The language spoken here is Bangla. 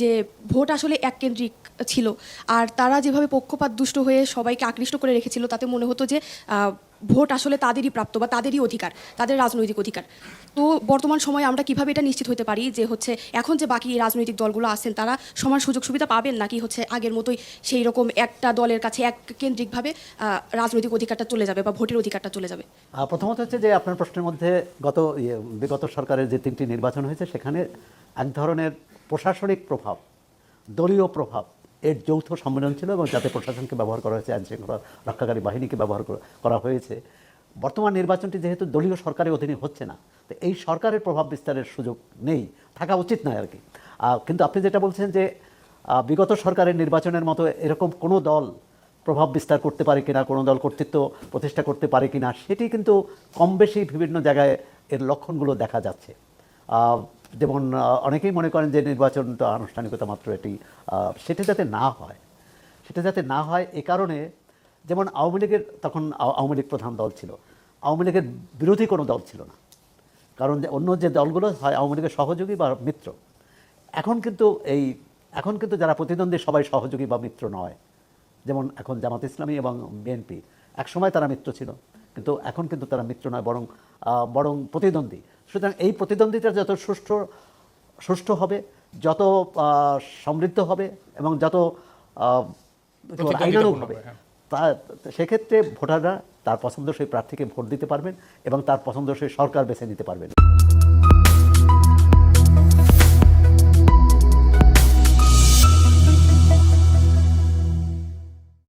যে ভোট আসলে এককেন্দ্রিক ছিল, আর তারা যেভাবে পক্ষপাত দুষ্ট হয়ে সবাইকে আকৃষ্ট করে রেখেছিল তাতে মনে হতো যে ভোট আসলে তাদেরই প্রাপ্ত বা তাদেরই অধিকার, তাদের রাজনৈতিক অধিকার। তো বর্তমান সময়ে আমরা কিভাবে এটা নিশ্চিত হতে পারি যে হচ্ছে এখন যে বাকি রাজনৈতিক দলগুলো আছেন তারা সমান সুযোগ সুবিধা পাবেন, নাকি হচ্ছে আগের মতোই সেই রকম একটা দলের কাছে এক কেন্দ্রিকভাবে রাজনৈতিক অধিকারটা চলে যাবে বা ভোটের অধিকারটা চলে যাবে? প্রথমত হচ্ছে যে আপনার প্রশ্নের মধ্যে বিগত সরকারের যে 3টি নির্বাচন হয়েছে সেখানে এক ধরনের প্রশাসনিক প্রভাব, দলীয় প্রভাব এর যৌথ সম্মেলন ছিল, এবং যাতে প্রশাসনকে ব্যবহার করা হয়েছে, আইনশৃঙ্খলা রক্ষাকারী বাহিনীকে ব্যবহার করা হয়েছে। বর্তমান নির্বাচনটি যেহেতু দলীয় সরকারের অধীনে হচ্ছে না, তো এই সরকারের প্রভাব বিস্তারের সুযোগ নেই, থাকা উচিত নয় আর কি। কিন্তু আপনি যেটা বলছেন যে বিগত সরকারের নির্বাচনের মতো এরকম কোনো দল প্রভাব বিস্তার করতে পারে কিনা, কোনো দল কর্তৃত্ব প্রতিষ্ঠা করতে পারে কিনা, সেটি কিন্তু কম বেশি বিভিন্ন জায়গায় এর লক্ষণগুলো দেখা যাচ্ছে। যেমন অনেকেই মনে করেন যে নির্বাচনটা আনুষ্ঠানিকতা মাত্র, এটি সেটা যাতে না হয় এ কারণে, যেমন আওয়ামী লীগের তখন আওয়ামী লীগ প্রধান দল ছিল, আওয়ামী লীগের বিরোধী কোনো দল ছিল না, কারণ অন্য যে দলগুলো হয় আওয়ামী লীগের সহযোগী বা মিত্র। এখন কিন্তু যারা প্রতিদ্বন্দ্বী সবাই সহযোগী বা মিত্র নয়। যেমন এখন জামাত ইসলামী এবং বিএনপি, একসময় তারা মিত্র ছিল, কিন্তু এখন কিন্তু তারা মিত্র নয়, বরং প্রতিদ্বন্দ্বী। সুতরাং এই প্রতিদ্বন্দ্বিতা যত সুষ্ঠু হবে, যত সমৃদ্ধ হবে এবং যত আইনানুগ হবে, সেক্ষেত্রে ভোটাররা তার পছন্দসই প্রার্থীকে ভোট দিতে পারবেন এবং তার পছন্দসই সরকার বেছে নিতে পারবেন।